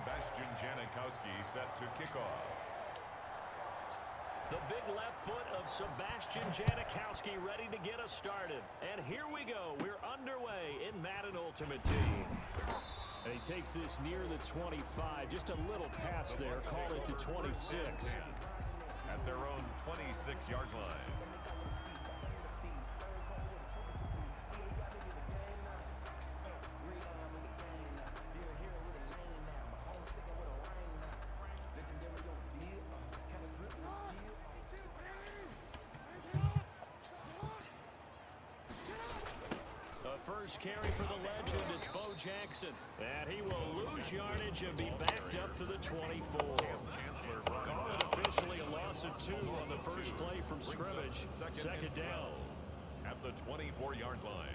Sebastian Janikowski set to kick off. The big left foot of Sebastian Janikowski ready to get us started. And here we go. We're underway in Madden Ultimate Team. And he takes this near the 25. Just a little pass there. Call it the 26. At their own 26-yard line. First carry for the legend, it's Bo Jackson. And he will lose yardage and be backed up to the 24. Call it officially a loss of 2 on the first play from scrimmage. Second down. At the 24-yard line.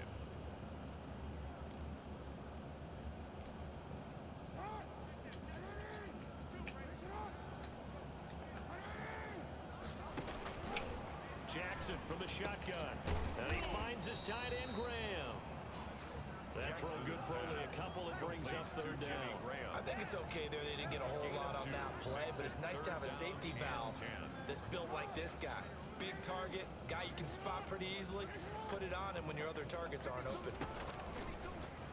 Jackson from the shotgun. And he finds his tight end, Graham. That throw good for only a couple. It brings up third down. I think it's okay there. They didn't get a whole lot on that play, but it's nice to have a safety valve that's built like this guy. Big target, guy you can spot pretty easily. Put it on him when your other targets aren't open.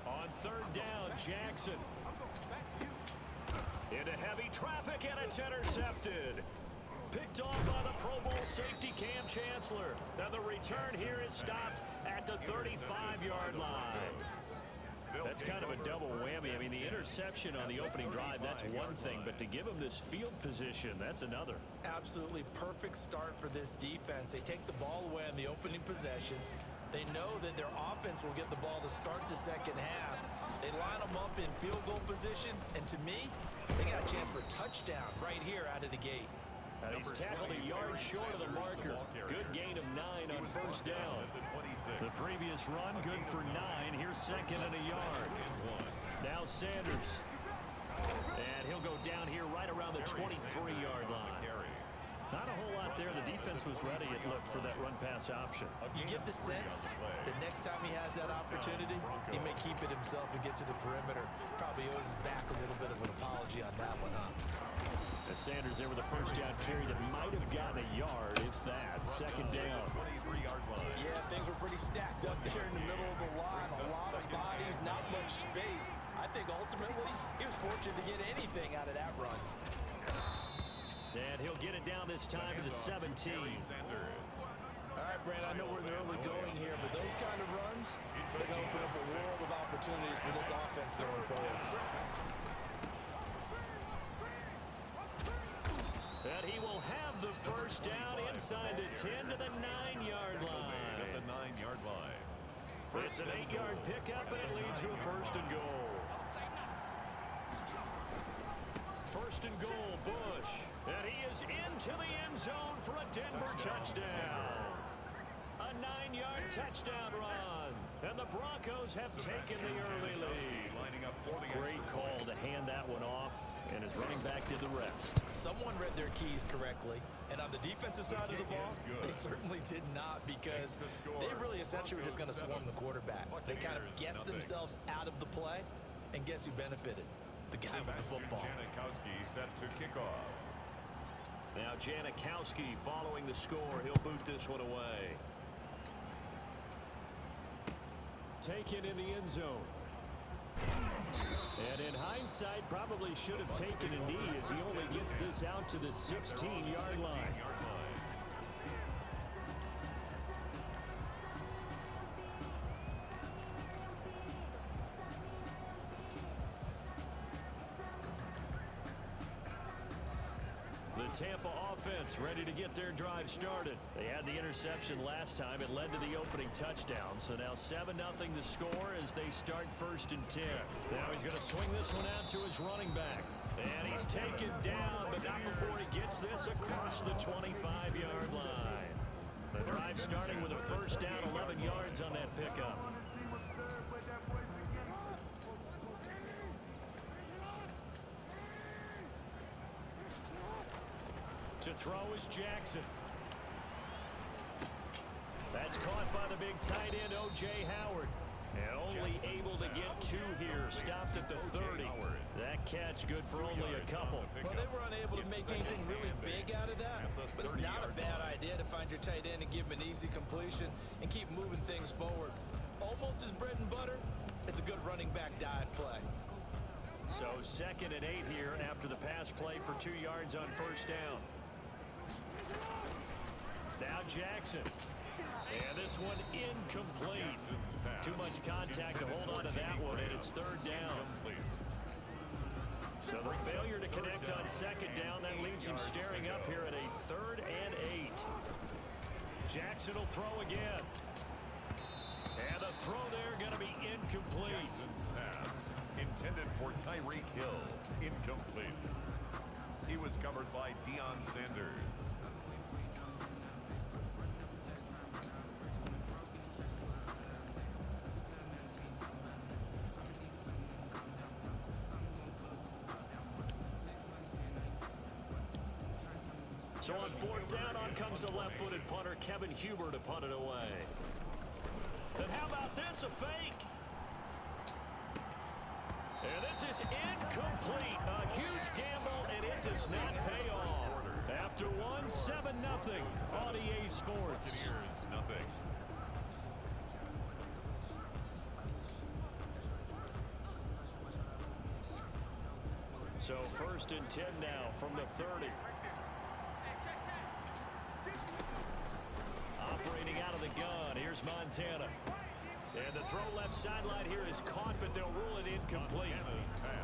On third down, Jackson. Into heavy traffic, and it's intercepted. Picked off by the Pro Bowl safety Cam Chancellor. Now the return here is stopped at the 35-yard line. That's kind of a double whammy. I mean, the interception on the opening drive, that's one thing, but to give him this field position, that's another. Absolutely perfect start for this defense. They take the ball away on the opening possession. They know that their offense will get the ball to start the second half. They line them up in field goal position, and to me, they got a chance for a touchdown right here out of the gate. And he's tackled a yard short of the marker. Good gain of 9 on first down. The previous run, good for 9. Here's second and a yard. Now Sanders. And he'll go down here right around the 23-yard line. Not a whole lot there. The defense was ready, it looked, for that run-pass option. You get the sense that next time he has that opportunity, he may keep it himself and get to the perimeter. Probably owes his back a little bit of an apology on that one, huh? As Sanders there with a first down carry that might have gotten a yard, if that. Second down. Yeah, things were pretty stacked up there in the middle of the line. A lot of bodies, not much space. I think ultimately he was fortunate to get anything out of that run. And he'll get it down this time to the 17. All right, Brand, I know we're in the early going here, but those kind of runs, they're going to open up a world of opportunities for this offense going forward. And he will have the first down inside the 10 to the 9-yard line. At the 9-yard line. It's an 8-yard pickup, and it leads to a first and goal. First and goal, Bush. And he is into the end zone for a Denver touchdown. A 9-yard touchdown run. And the Broncos have taken the early lead. Great call to hand that one off, and his running back did the rest. Someone read their keys correctly, and on the defensive side of the ball, they certainly did not, because they really essentially were just going to swarm the quarterback. They kind of guessed themselves out of the play, and guess who benefited? The guy with the football. Janikowski set to kick off. Now Janikowski following the score. He'll boot this one away. Taken in the end zone. And in hindsight, probably should have taken a knee, as he only gets this out to the 16-yard line. The Tampa offense ready to get their drive started. They had the interception last time. It led to the opening touchdown. So now 7-0 the score as they start first and 10. Now he's going to swing this one out to his running back. And he's taken down, but not before he gets this across the 25-yard line. The drive starting with a first down, 11 yards on that pickup. To throw is Jackson. That's caught by the big tight end, O.J. Howard. And only able to get 2 here. Stopped at the 30. That catch good for only a couple. Well, they were unable to make anything really big out of that, but it's not a bad idea to find your tight end and give him an easy completion and keep moving things forward. Almost his bread and butter. It's a good running back dive play. So 2nd and 8 here after the pass play for 2 yards on first down. Now Jackson. And this one incomplete. Too much contact to hold on to that one, and it's 3rd down. So the failure to connect on 2nd down, that leaves him staring up here at a 3rd and 8. Jackson will throw again. And the throw there going to be incomplete. Jackson's pass intended for Tyreek Hill. Incomplete. He was covered by Deion Sanders. So on 4th down, on comes the left-footed punter, Kevin Huber, to punt it away. And how about this, a fake? And this is incomplete. A huge gamble, and it does not pay off. After one, 7-0 on EA Sports. Nothing. So 1st and 10 now from the 30. Operating out of the gun, here's Montana. And the throw left sideline here is caught, but they'll rule it incomplete.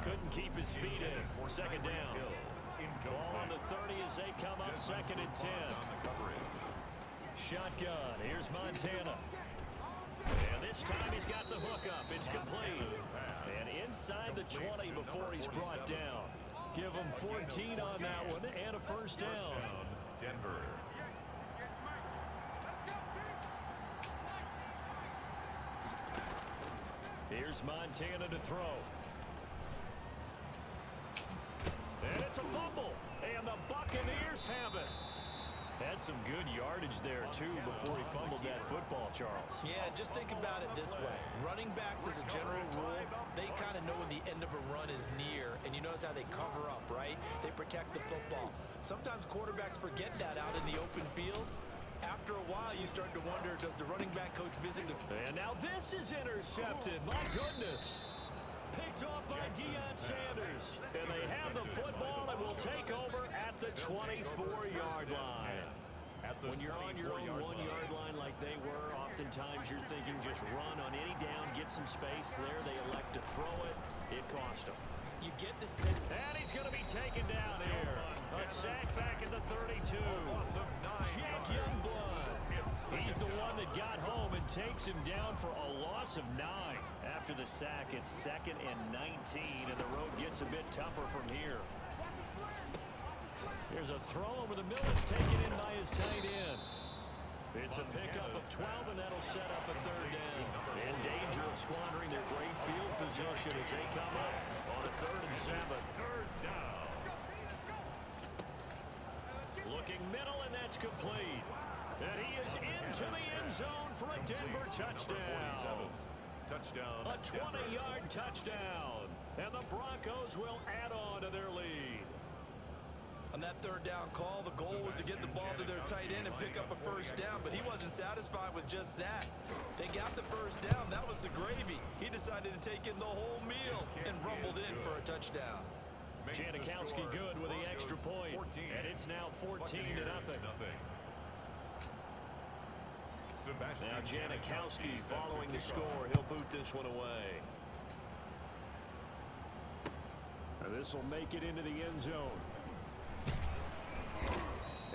Couldn't keep his feet in. 2nd down. Ball on the 30 as they come up 2nd and 10. Shotgun, here's Montana. And this time he's got the hook up. It's complete. And inside the 20 before he's brought down. Give him 14 on that one and a 1st down. Denver. Here's Montana to throw. And it's a fumble. And the Buccaneers have it. Had some good yardage there, too, before he fumbled that football, Charles. Yeah, just think about it this way. Running backs, as a general rule, they kind of know when the end of a run is near, and you notice how they cover up, right? They protect the football. Sometimes quarterbacks forget that out in the open field. After a while, you start to wonder, does the running back coach visit the... And now this is intercepted. My goodness. Picked off by Deion Sanders. And they have the football and will take over at the 24-yard line. When you're on your own 1-yard line like they were, oftentimes you're thinking just run on any down, get some space there. They elect to throw it. It cost them. You get the sense... And he's going to be taken down here. A sack back at the 32. Jack Youngblood. He's the one that got home and takes him down for a loss of 9. After the sack, it's 2nd and 19, and the road gets a bit tougher from here. Here's a throw over the middle. It's taken in by his tight end. It's a pickup of 12, and that'll set up a 3rd down. In danger of squandering their great field position as they come up on a 3rd and 7. 3rd down. Looking middle, and that's complete. And he is into the end zone for a Denver touchdown. Touchdown. A 20-yard touchdown. And the Broncos will add on to their lead. On that 3rd down call, the goal was to get the ball to their tight end and pick up a 1st down, but he wasn't satisfied with just that. They got the 1st down. That was the gravy. He decided to take in the whole meal and rumbled in for a touchdown. Janikowski good with the extra point, and it's now 14-0. Now Janikowski following the score. He'll boot this one away. And this will make it into the end zone.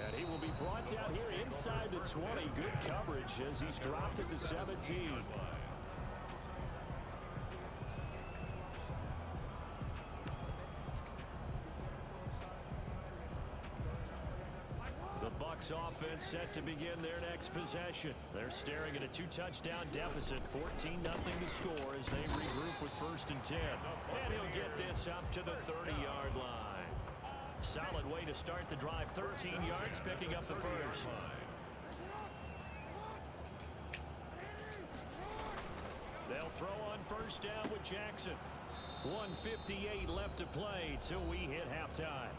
And he will be brought down here inside the 20. Good coverage as he's dropped at the 17. The Bucs offense set to begin their next possession. They're staring at a 2-touchdown deficit, 14-0 to score as they regroup with 1st and 10. And he'll get this up to the 30-yard line. Solid way to start the drive. 13 yards, picking up the 1st. They'll throw on first down with Jackson. 1:58 left to play till we hit halftime.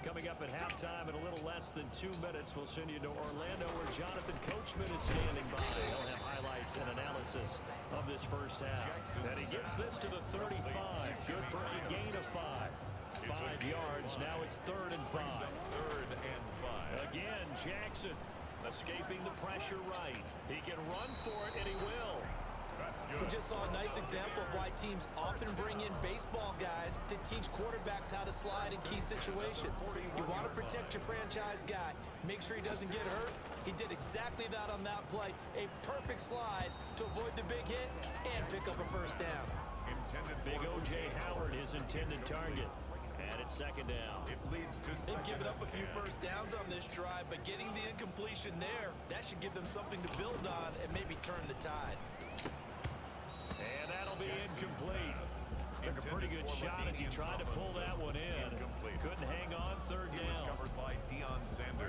Coming up at halftime in a little less than 2 minutes, we'll send you to Orlando where Jonathan Coachman is standing by. He'll have highlights and analysis of this first half. And he gets this to the 35. Good for a gain of 5. 5 yards. Now it's 3rd and 5. 3rd and 5. Again, Jackson escaping the pressure right. He can run for it, and he will. We just saw a nice example of why teams often bring in baseball guys to teach quarterbacks how to slide in key situations. You want to protect your franchise guy. Make sure he doesn't get hurt. He did exactly that on that play. A perfect slide to avoid the big hit and pick up a first down. Big O.J. Howard, his intended target. And it's 2nd down. It leads to They've given up a few first downs on this drive, but getting the incompletion there, that should give them something to build on and maybe turn the tide. And that'll be incomplete. Took a pretty good shot as he tried to pull that one in. Couldn't hang on 3rd down. Covered by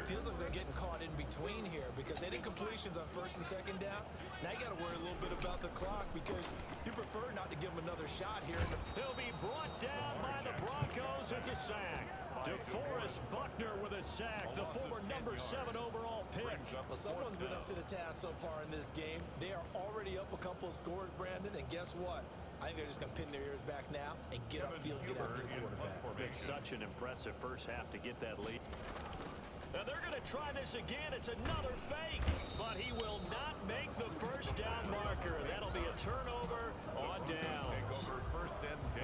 Feels like they're getting caught in between here because they did completions on 1st and 2nd down. Now you got to worry a little bit about the clock because you prefer not to give them another shot here. He'll be brought down by the Broncos. It's a sack. DeForest Buckner with a sack, the former number 7 overall pick. Well, someone's been up to the task so far in this game. They are already up a couple of scores, Brandon, and guess what? I think they're just going to pin their ears back now and get upfield and get after the quarterback. It's such an impressive first half to get that lead. Now they're going to try this again. It's another fake, but he will not make the first down marker. That'll be a turnover on downs.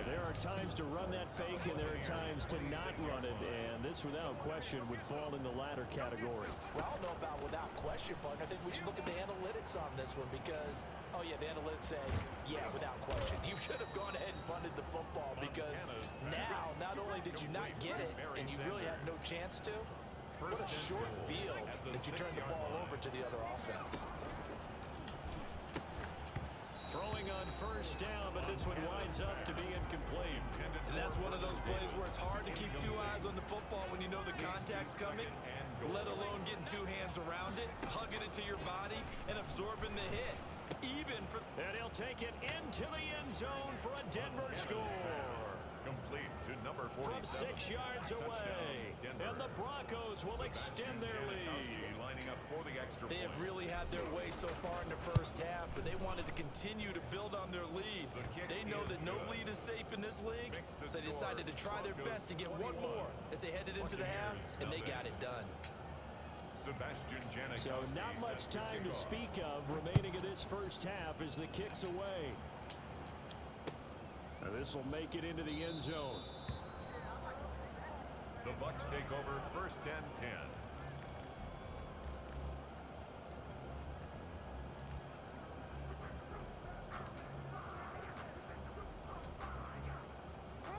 There are times to run that fake, and there are times to not run it, and this, without question, would fall in the latter category. Well, I don't know about without question, partner. I think we should look at the analytics on this one because, oh, yeah, the analytics say, yeah, without question. You should have gone ahead and punted the football because now, not only did you not get it, and you really had no chance to, what a short field that you turned the ball over to the other offense. Throwing on first down, but this one winds up to be incomplete. And that's one of those plays where it's hard to keep 2 eyes on the football when you know the contact's coming, let alone getting 2 hands around it, hugging it to your body, and absorbing the hit. And he'll take it into the end zone for a Denver score. Complete to number 47. From 6 yards away. And the Broncos will extend their lead. Lining up for the extra They have really had their way so far in the first half, but they wanted to continue to build on their lead. They know that no lead is safe in this league, so they decided to try their best to get one more as they headed into the half, and they got it done. So not much time to speak of remaining in this first half as the kick's away. This will make it into the end zone. The Bucs take over 1st and 10.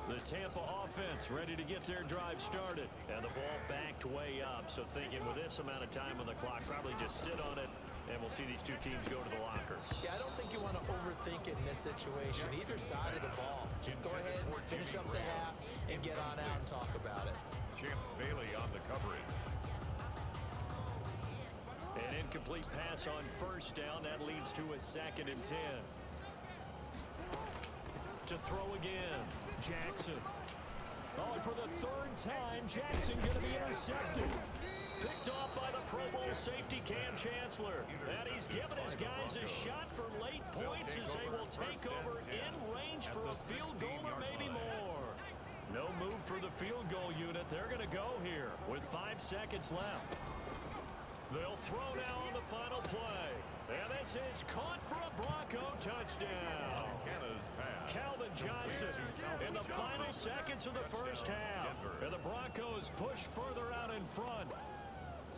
The Tampa offense ready to get their drive started. And the ball backed way up. So thinking with this amount of time on the clock, probably just sit on it. And we'll see these two teams go to the lockers. Yeah, I don't think you want to overthink it in this situation. Either side of the ball. Just go ahead and finish up the half and get on out and talk about it. Champ Bailey on the coverage. An incomplete pass on first down. That leads to a 2nd and 10. To throw again. Jackson. Oh, for the 3rd time, Jackson going to be intercepted. Picked off by the Pro Bowl safety Cam Chancellor. And he's given his guys a shot for late points as they will take over in range for a field goal or maybe more. No move for the field goal unit. They're going to go here with 5 seconds left. They'll throw now on the final play. And this is caught for a Bronco touchdown. Calvin Johnson in the final seconds of the first half. And the Broncos push further out in front.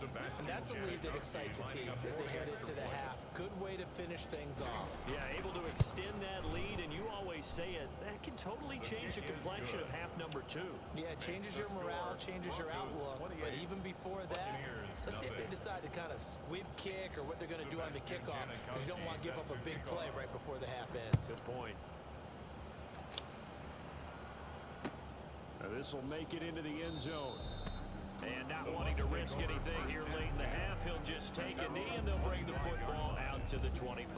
And that's a lead that excites a team as they head into the half. Good way to finish things off. Yeah, able to extend that lead, and you always say it, that can totally change the complexion of half number 2. Yeah, it changes your morale, changes your outlook. But even before that, let's see if they decide to kind of squib kick or what they're going to do on the kickoff, because you don't want to give up a big play right before the half ends. Good point. Now this will make it into the end zone. And not wanting to risk anything here late in the half, he'll just take a knee, and they'll bring the football out to the 25.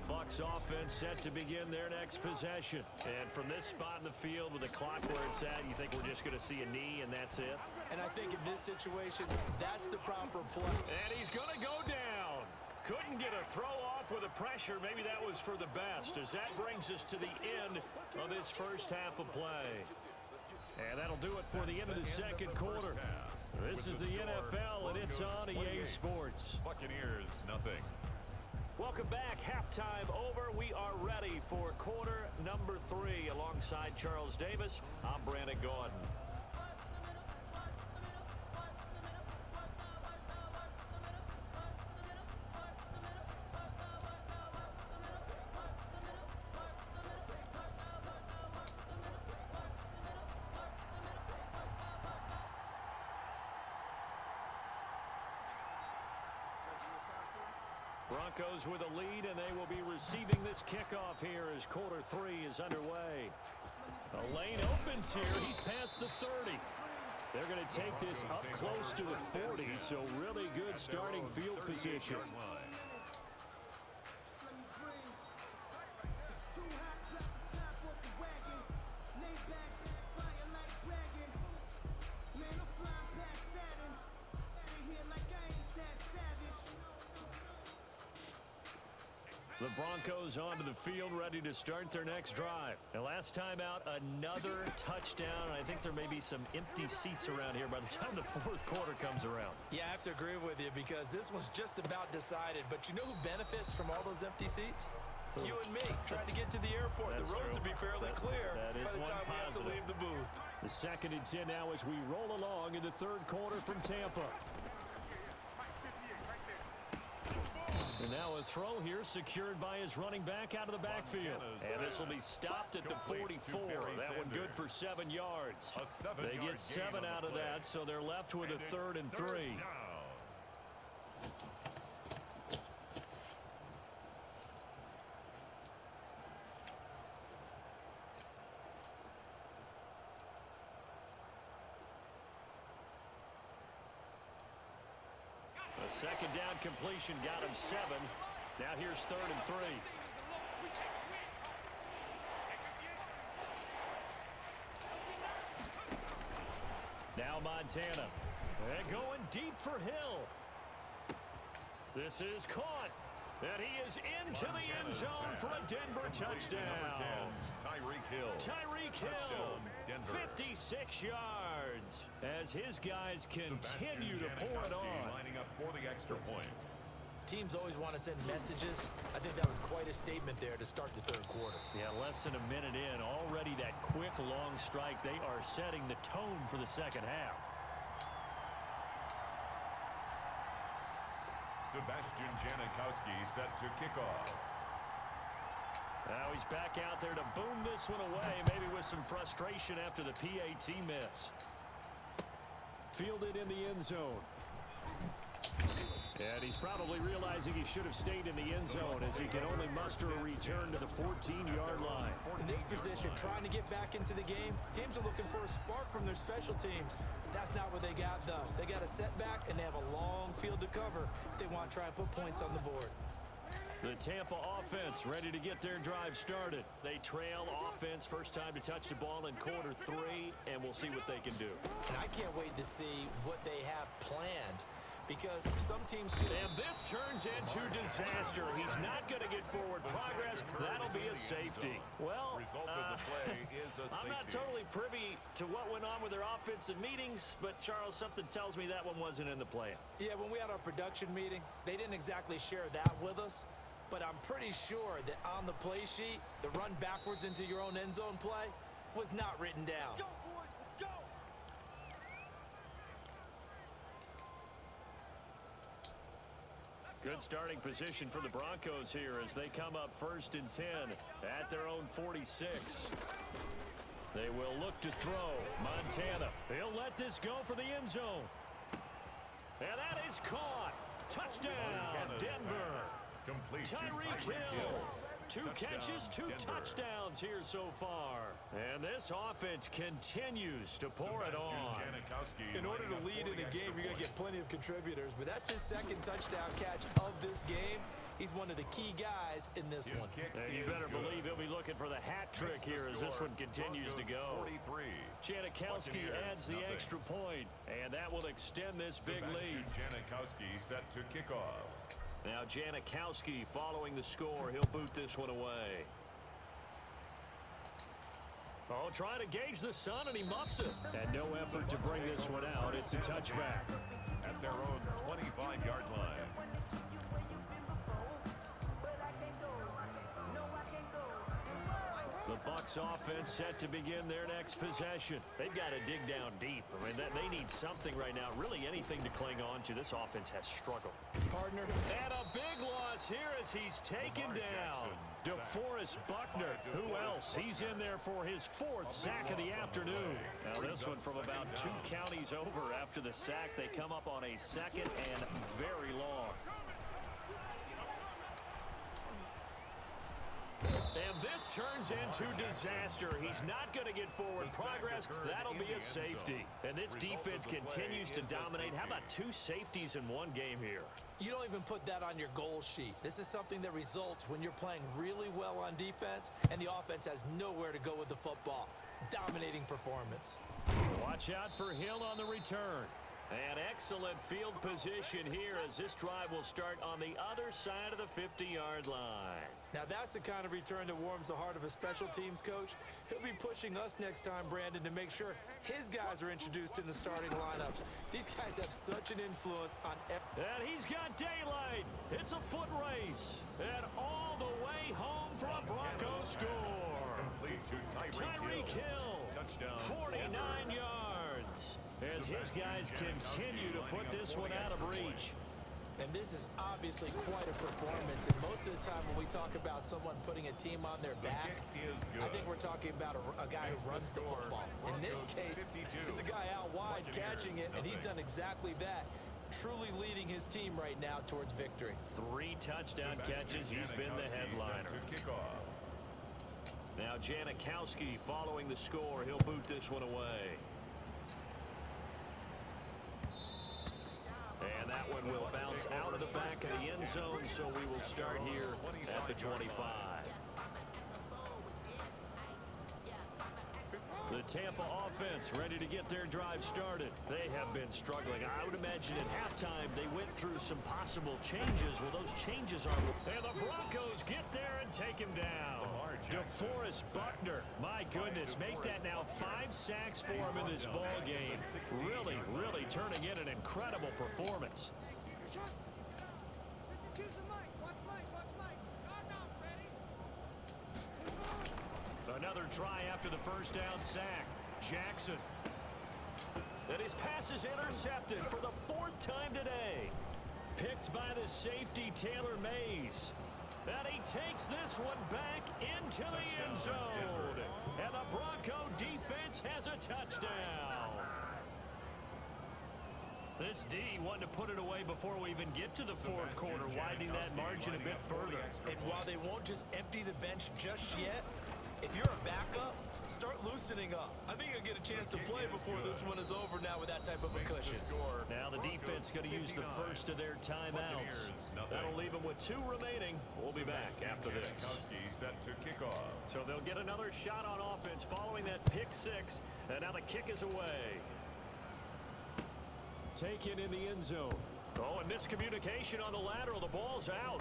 Bucs offense set to begin their next possession. And from this spot in the field with the clock where it's at, you think we're just going to see a knee and that's it? And I think in this situation, that's the proper play. And he's going to go down. Couldn't get a throw off with the pressure. Maybe that was for the best, as that brings us to the end of this first half of play. And that'll do it for the end of the second quarter. This is the NFL, and it's on EA Sports. Buccaneers, nothing. Welcome back. Halftime over. We are ready for quarter number 3. Alongside Charles Davis, I'm Brandon Gordon. Broncos with a lead, and they will be receiving this kickoff here as quarter 3 is underway. A lane opens here. He's past the 30. They're going to take this up close to the 40, so really good starting field position. The Broncos onto the field, ready to start their next drive. And last time out, another touchdown. I think there may be some empty seats around here by the time the fourth quarter comes around. Yeah, I have to agree with you because this one's just about decided. But you know who benefits from all those empty seats? You and me, trying to get to the airport. The roads will be fairly clear by the time we have to leave the booth. The 2nd and 10 now as we roll along in the third quarter from Tampa. And now a throw here secured by his running back out of the backfield. And this will be stopped at the 44. That one good for 7 yards. They get 7 out of that, so they're left with a 3rd and 3. A 2nd down completion got him 7. Now here's 3rd and 3. Now Montana. And going deep for Hill. This is caught. And he is into the end zone for a Denver touchdown. Tyreek Hill. Tyreek Hill, 56 yards, as his guys continue to pour it on. Lining up for the extra point. Teams always want to send messages. I think that was quite a statement there to start the third quarter. Yeah, less than a minute in, already that quick long strike. They are setting the tone for the second half. Sebastian Janikowski set to kick off. Now he's back out there to boom this one away, maybe with some frustration after the PAT miss. Fielded in the end zone. And he's probably realizing he should have stayed in the end zone as he can only muster a return to the 14-yard line. In this position, trying to get back into the game, teams are looking for a spark from their special teams. That's not what they got, though. They got a setback, and they have a long field to cover if they want to try and put points on the board. The Tampa offense ready to get their drive started. They trail offense, first time to touch the ball in quarter 3, and we'll see what they can do. And I can't wait to see what they have planned, because some teams... And this turns into disaster. He's not going to get forward progress. That'll be a safety. Well, I'm not totally privy to what went on with their offensive meetings, but Charles, something tells me that one wasn't in the plan. Yeah, when we had our production meeting, they didn't exactly share that with us, but I'm pretty sure that on the play sheet, the run backwards into your own end zone play was not written down. Let's go, boys. Let's go. Good starting position for the Broncos here as they come up 1st and 10 at their own 46. They will look to throw. Montana, he'll let this go for the end zone. And that is caught. Touchdown, Denver. Complete to Tyreek Hill. 2 catches, 2 touchdowns here so far. And this offense continues to pour it on. In order to lead in a game, you're going to get plenty of contributors, but that's his second touchdown catch of this game. He's one of the key guys in this one. And you better believe he'll be looking for the hat trick here as this one continues to go. Janikowski adds the extra point, and that will extend this big lead. Janikowski set to kick off. Now Janikowski following the score. He'll boot this one away. Oh, trying to gauge the sun, and he muffs it. And no effort to bring this one out. It's a touchback. At their own 25-yard line. The Bucs offense set to begin their next possession. They've got to dig down deep. I mean, they need something right now, really anything to cling on to. This offense has struggled. Partner. And a big loss here as he's taken down. DeForest Buckner. Who else? He's in there for his 4th sack of the afternoon. Now this one from about 2 counties over after the sack. They come up on a 2nd and very long. And this turns into disaster. He's not going to get forward progress. That'll be a safety. And this defense continues to dominate. How about 2 safeties in one game here? You don't even put that on your goal sheet. This is something that results when you're playing really well on defense and the offense has nowhere to go with the football. Dominating performance. Watch out for Hill on the return. An excellent field position here as this drive will start on the other side of the 50-yard line. Now that's the kind of return that warms the heart of a special teams coach. He'll be pushing us next time, Brandon, to make sure his guys are introduced in the starting lineups. These guys have such an influence on and he's got daylight. It's a foot race. And all the way home for a Broncos score. Complete to Tyreek Hill. Touchdown. 49 yards. As his guys continue to put this one out of reach. And this is obviously quite a performance. And most of the time when we talk about someone putting a team on their back, I think we're talking about a guy who runs the football. In this case, it's a guy out wide catching it, and he's done exactly that. Truly leading his team right now towards victory. 3 touchdown catches. He's been the headliner. Now Janikowski following the score. He'll boot this one away. And that one will bounce out of the back of the end zone, so we will start here at the 25. The Tampa offense ready to get their drive started. They have been struggling. I would imagine at halftime they went through some possible changes. Well, those changes are... And the Broncos get there and take him down. DeForest Buckner, my goodness, make that now 5 sacks for him in this ball game. Really, really turning in an incredible performance. Another try after the first down sack. Jackson. And his pass is intercepted for the 4th time today. Picked by the safety, Taylor Mays. And he takes this one back into the end zone. And the Bronco defense has a touchdown. This D wanted to put it away before we even get to the 4th quarter, widening that margin a bit further. And while they won't just empty the bench just yet, if you're a backup, start loosening up. I think you'll get a chance to play before this one is over now with that type of a cushion. Now the defense going to use the first of their timeouts. That'll leave them with 2 remaining. We'll be back after this. Set to kick off. So they'll get another shot on offense following that pick 6. And now the kick is away. Taken in the end zone. Oh, and miscommunication on the lateral. The ball's out.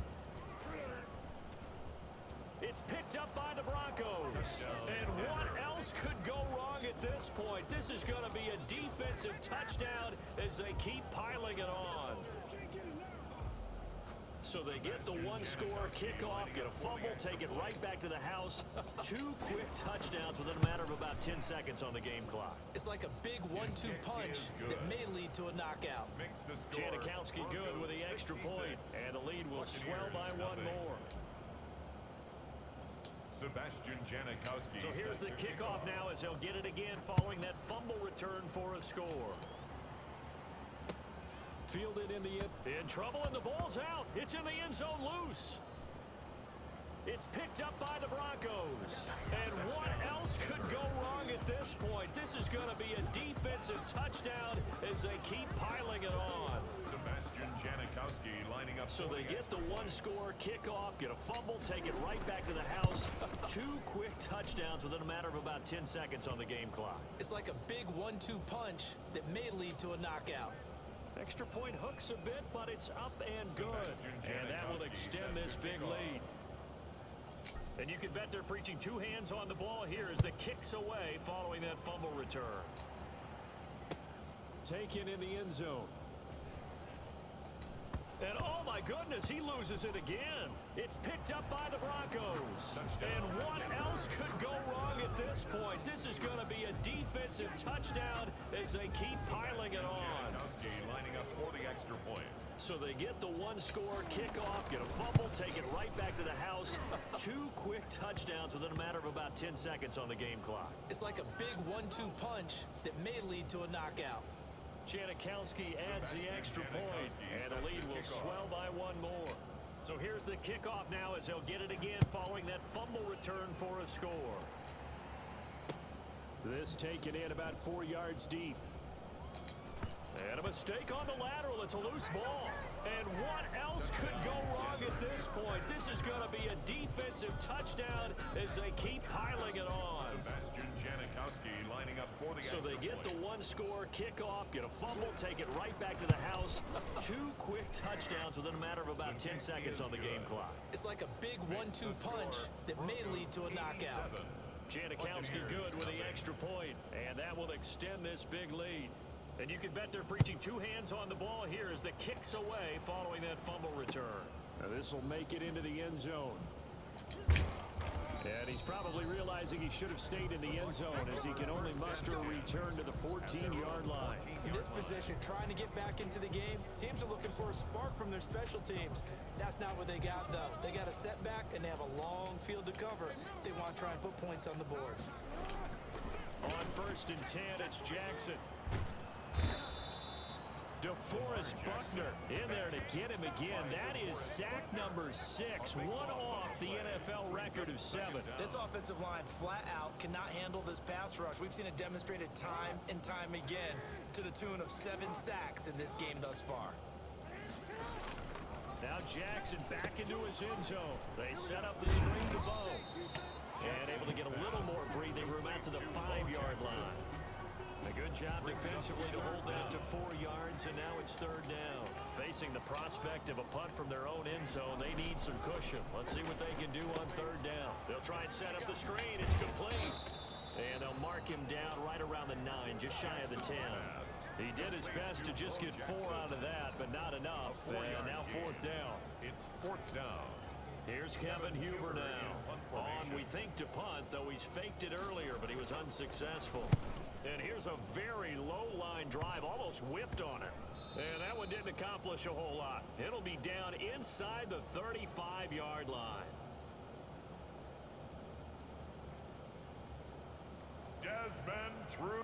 It's picked up by the Broncos. And what else could go wrong at this point? This is going to be a defensive touchdown as they keep piling it on. So they get the 1-score kickoff, get a fumble, take it right back to the house. 2 quick touchdowns within a matter of about 10 seconds on the game clock. It's like a big 1-2 punch that may lead to a knockout. Janikowski good with the extra point, and the lead will swell by 1 more. Sebastian Janikowski. So here's the kickoff now as they'll get it again following that fumble return for a score. Fielded in trouble, and the ball's out. It's in the end zone loose. It's picked up by the Broncos. And what else could go wrong at this point? This is going to be a defensive touchdown as they keep piling it on. Sebastian Janikowski lining up. So they get the one-score kickoff, get a fumble, take it right back to the house. 2 quick touchdowns within a matter of about 10 seconds on the game clock. It's like a big 1-2 punch that may lead to a knockout. Extra point hooks a bit, but it's up and good. And that will extend this big lead. And you can bet they're preaching 2 hands on the ball here as the kick's away following that fumble return. Taken in the end zone. And oh my goodness, he loses it again. It's picked up by the Broncos. And what else could go wrong at this point? This is going to be a defensive touchdown as they keep piling it on. Lining up for the extra point. So they get the one-score kickoff, get a fumble, take it right back to the house. 2 quick touchdowns within a matter of about 10 seconds on the game clock. It's like a big 1-2 punch that may lead to a knockout. Janikowski adds the extra point, and the lead will swell by 1 more. So here's the kickoff now as they'll get it again following that fumble return for a score. This taken in about 4 yards deep. And a mistake on the lateral. It's a loose ball. And what else could go wrong at this point? This is going to be a defensive touchdown as they keep piling it on. Sebastian Janikowski lining up for the So they get the one-score kickoff, get a fumble, take it right back to the house. 2 quick touchdowns within a matter of about 10 seconds on the game clock. It's like a big 1-2 punch that may lead to a knockout. Janikowski good with the extra point, and that will extend this big lead. And you can bet they're preaching 2 hands on the ball here as the kick's away following that fumble return. Now this will make it into the end zone. And he's probably realizing he should have stayed in the end zone as he can only muster a return to the 14-yard line. In this position, trying to get back into the game, teams are looking for a spark from their special teams. That's not what they got, though. They got a setback, and they have a long field to cover if they want to try and put points on the board. On 1st and 10, it's Jackson. DeForest Buckner in there to get him again. That is sack number 6, one off the NFL record of 7. This offensive line flat out cannot handle this pass rush. We've seen it demonstrated time and time again to the tune of 7 sacks in this game thus far. Now Jackson back into his end zone. They set up the screen to Bo. And able to get a little more breathing room out to the 5-yard line. A good job defensively to hold that to 4 yards, and now it's 3rd down. Facing the prospect of a punt from their own end zone, they need some cushion. Let's see what they can do on 3rd down. They'll try and set up the screen. It's complete. And they'll mark him down right around the 9, just shy of the 10. He did his best to just get 4 out of that, but not enough. And now 4th down. It's 4th down. Here's Kevin Huber now. On, we think, to punt, though he's faked it earlier, but he was unsuccessful. And here's a very low-line drive, almost whiffed on it. And that one didn't accomplish a whole lot. It'll be down inside the 35-yard line. Desmond through.